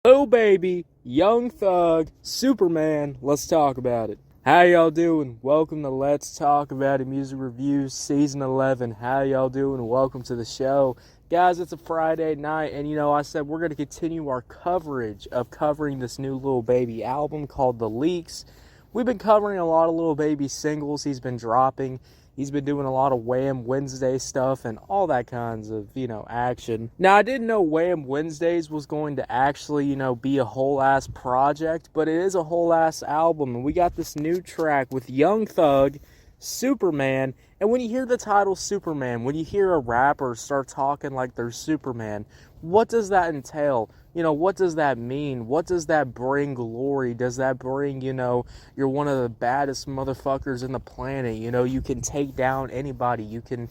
Lil Baby, Young Thug, Superman, let's talk about it. How y'all doing? Welcome to Let's Talk About It Music Reviews Season 11. How y'all doing? Welcome to the show. Guys, it's a Friday night, and I said we're going to continue our coverage of covering this new Lil Baby album called The Leaks. We've been covering a lot of Lil Baby singles he's been dropping. He's been doing a lot of Wham Wednesday stuff and all that kinds of, action. Now, I didn't know Wham Wednesdays was going to actually, be a whole-ass project, but it is a whole-ass album. And we got this new track with Young Thug, Superman. And when you hear the title Superman, when you hear a rapper start talking like they're Superman, what does that entail? What does that mean? What does that bring glory? Does that bring, you're one of the baddest motherfuckers in the planet? You can take down anybody. You can,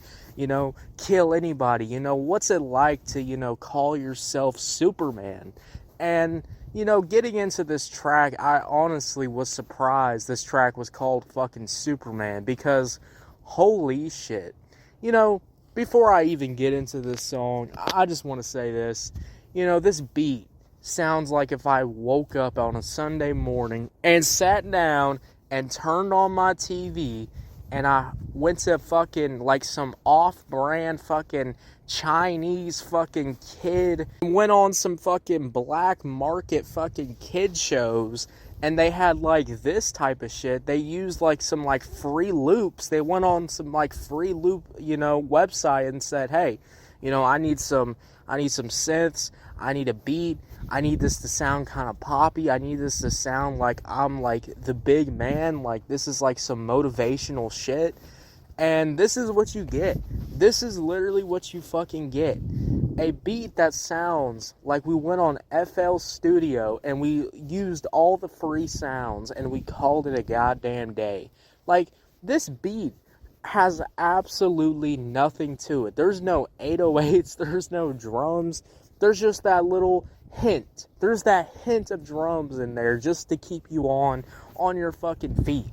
kill anybody. What's it like to, call yourself Superman? And, getting into this track, I honestly was surprised this track was called fucking Superman because holy shit. Before I even get into this song, I just want to say this. This beat sounds like if I woke up on a Sunday morning and sat down and turned on my TV and I went to fucking like some off-brand fucking Chinese fucking kid, went on some fucking black market fucking kid shows, and they had like this type of shit. They used like some like free loops. They went on some like free loop, website and said, hey, I need some synths. I need a beat. I need this to sound kind of poppy. I need this to sound like I'm like the big man. Like this is like some motivational shit. And this is what you get. This is literally what you fucking get. A beat that sounds like we went on FL Studio and we used all the free sounds and we called it a goddamn day. Like, this beat has absolutely nothing to it. There's no 808s, there's no drums, there's just that little hint. There's that hint of drums in there just to keep you on your fucking feet.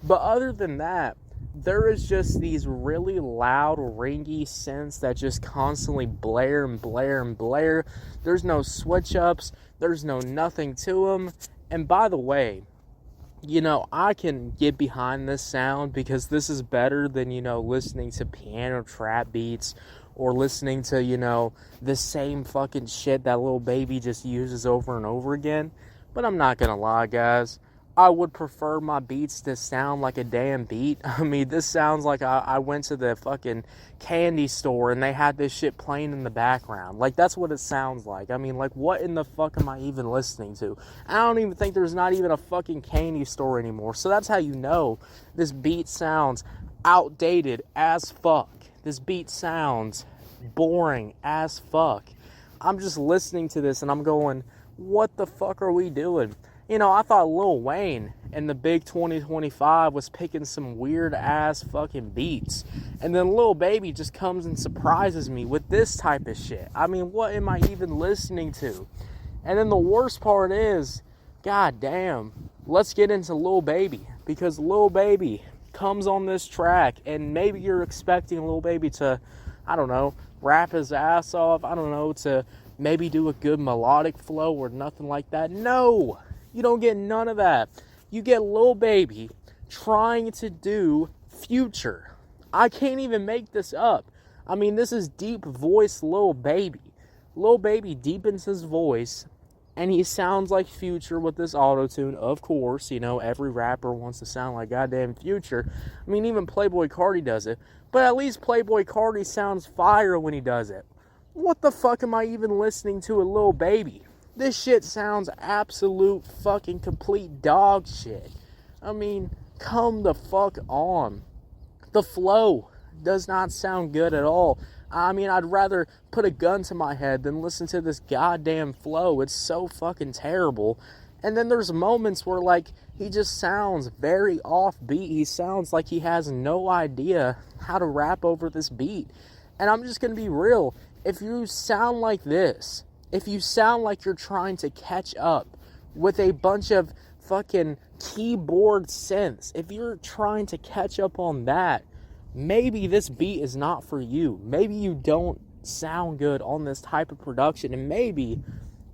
But other than that, there is just these really loud, ringy synths that just constantly blare and blare and blare. There's no switch-ups. There's no nothing to them. And by the way, I can get behind this sound because this is better than, listening to piano trap beats or listening to, the same fucking shit that Lil Baby just uses over and over again. But I'm not gonna lie, guys. I would prefer my beats to sound like a damn beat. I mean, this sounds like I went to the fucking candy store and they had this shit playing in the background. Like, that's what it sounds like. I mean, like, what in the fuck am I even listening to? I don't even think there's not even a fucking candy store anymore. So that's how you know this beat sounds outdated as fuck. This beat sounds boring as fuck. I'm just listening to this and I'm going, what the fuck are we doing? I thought Lil Wayne in the big 2025 was picking some weird-ass fucking beats. And then Lil Baby just comes and surprises me with this type of shit. I mean, what am I even listening to? And then the worst part is, god damn, let's get into Lil Baby. Because Lil Baby comes on this track, and maybe you're expecting Lil Baby to, I don't know, rap his ass off. I don't know, to maybe do a good melodic flow or nothing like that. No! You don't get none of that. You get Lil Baby trying to do Future. I can't even make this up. I mean, this is deep voice Lil Baby. Lil Baby deepens his voice, and he sounds like Future with this auto-tune. Of course, every rapper wants to sound like goddamn Future. I mean, even Playboi Carti does it. But at least Playboi Carti sounds fire when he does it. What the fuck am I even listening to with Lil Baby? This shit sounds absolute fucking complete dog shit. I mean, come the fuck on. The flow does not sound good at all. I mean, I'd rather put a gun to my head than listen to this goddamn flow. It's so fucking terrible. And then there's moments where, like, he just sounds very offbeat. He sounds like he has no idea how to rap over this beat. And I'm just gonna be real. If you sound like this, if you sound like you're trying to catch up with a bunch of fucking keyboard synths, if you're trying to catch up on that, maybe this beat is not for you. Maybe you don't sound good on this type of production, and maybe,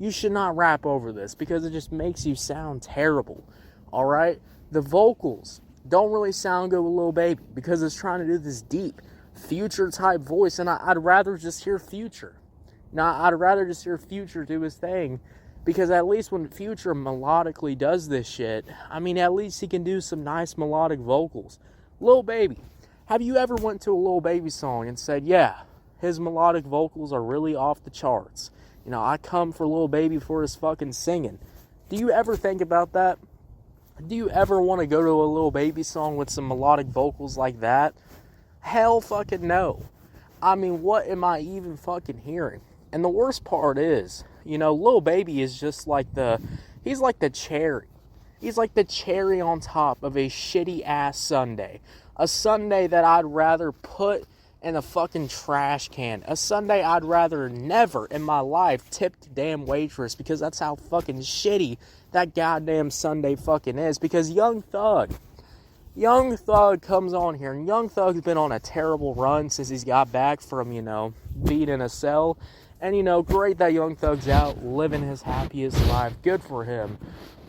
you should not rap over this because it just makes you sound terrible. Alright? The vocals don't really sound good with Lil Baby because it's trying to do this deep Future type voice, and I'd rather just hear Future. Now, I'd rather just hear Future do his thing, because at least when Future melodically does this shit, I mean, at least he can do some nice melodic vocals. Lil Baby, have you ever went to a Lil Baby song and said, yeah, his melodic vocals are really off the charts? You know, I come for Lil Baby for his fucking singing. Do you ever think about that? Do you ever want to go to a Lil Baby song with some melodic vocals like that? Hell fucking no. I mean, what am I even fucking hearing? And the worst part is, you know, Lil Baby is just like he's like the cherry. He's like the cherry on top of a shitty ass sundae. A sundae that I'd rather put in a fucking trash can. A sundae I'd rather never in my life tip the damn waitress, because that's how fucking shitty that goddamn sundae fucking is. Because Young Thug comes on here, and Young Thug's been on a terrible run since he's got back from, you know, being in a cell. And, you know, great that Young Thug's out living his happiest life. Good for him.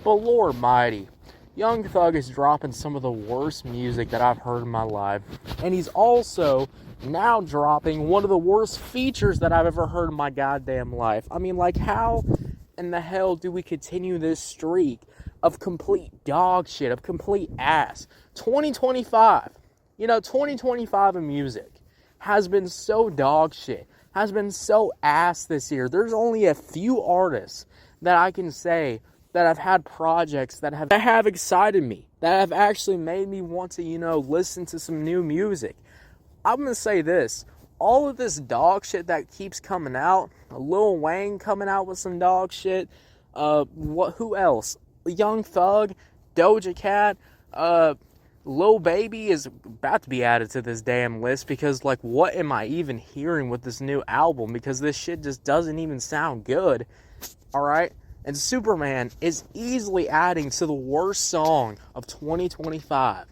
But Lord mighty, Young Thug is dropping some of the worst music that I've heard in my life. And he's also now dropping one of the worst features that I've ever heard in my goddamn life. I mean, like, how in the hell do we continue this streak of complete dog shit, of complete ass? 2025, you know, 2025 in music has been so dog shit, has been so ass this year. There's only a few artists that I can say that have had projects that have excited me, that have actually made me want to, you know, listen to some new music. I'm going to say this, all of this dog shit that keeps coming out, Lil Wayne coming out with some dog shit, who else? Young Thug, Doja Cat, Lil Baby is about to be added to this damn list, because, like, what am I even hearing with this new album? Because this shit just doesn't even sound good, alright? And Superman is easily adding to the worst song of 2025.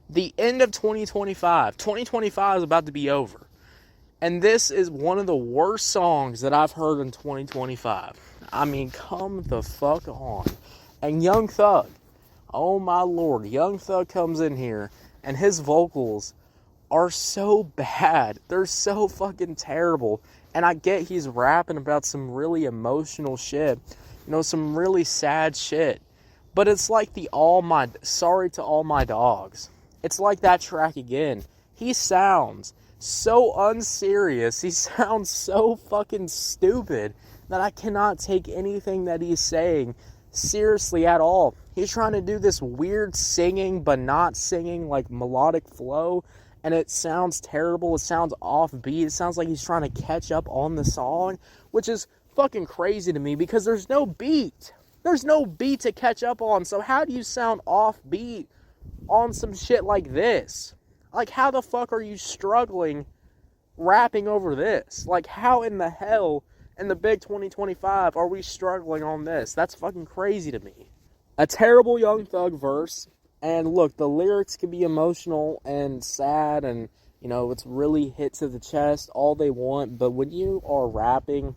The end of 2025. 2025 is about to be over. And this is one of the worst songs that I've heard in 2025. I mean, come the fuck on. And Young Thug, oh my lord, Young Thug comes in here, and his vocals are so bad. They're so fucking terrible. And I get he's rapping about some really emotional shit, you know, some really sad shit. But it's like Sorry to All My Dogs. It's like that track again. He sounds so unserious. He sounds so fucking stupid that I cannot take anything that he's saying seriously at all. He's trying to do this weird singing but not singing, like, melodic flow, and it sounds terrible. It sounds offbeat. It sounds like he's trying to catch up on the song, which is fucking crazy to me because there's no beat. There's no beat to catch up on. So how do you sound offbeat on some shit like this? Like, how the fuck are you struggling rapping over this? Like, how in the hell in the big 2025 are we struggling on this? That's fucking crazy to me. A terrible Young Thug verse. And look, the lyrics can be emotional and sad, and, you know, it's really hit to the chest, all they want. But when you are rapping,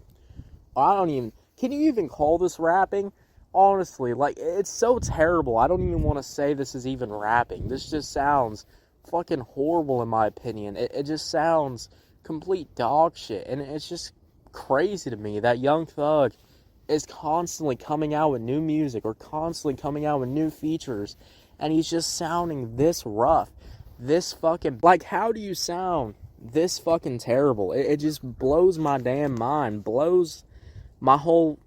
can you even call this rapping? Honestly, like, it's so terrible. I don't even want to say this is even rapping. This just sounds fucking horrible in my opinion. It just sounds complete dog shit. And it's just crazy to me that Young Thug is constantly coming out with new music or constantly coming out with new features, and he's just sounding this rough, this fucking, like, how do you sound this fucking terrible? It just blows my damn mind, blows my whole,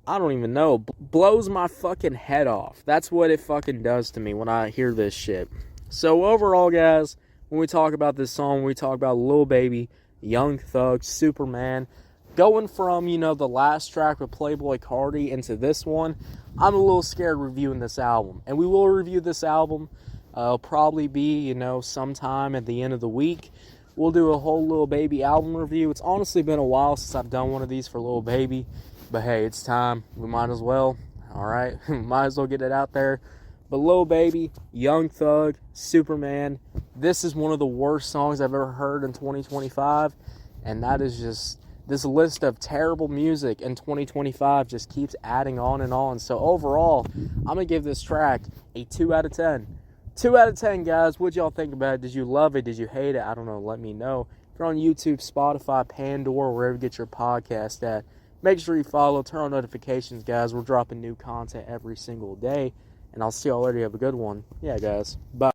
I don't even know, blows my fucking head off. That's what it fucking does to me when I hear this shit. So overall, guys, when we talk about this song, we talk about Lil Baby, Young Thug, Superman, going from, you know, the last track with Playboi Carti into this one, I'm a little scared reviewing this album. And we will review this album. It'll probably be, you know, sometime at the end of the week. We'll do a whole Lil Baby album review. It's honestly been a while since I've done one of these for Lil Baby. But hey, it's time. We might as well. Alright? Might as well get it out there. But Lil Baby, Young Thug, Superman. This is one of the worst songs I've ever heard in 2025. And that is just this list of terrible music in 2025 just keeps adding on and on. So overall, I'm going to give this track a 2 out of 10. 2 out of 10, guys. What'd y'all think about it? Did you love it? Did you hate it? I don't know. Let me know. If you're on YouTube, Spotify, Pandora, wherever you get your podcast at, make sure you follow, turn on notifications, guys. We're dropping new content every single day. And I'll see y'all later. Have a good one. Yeah, guys. Bye.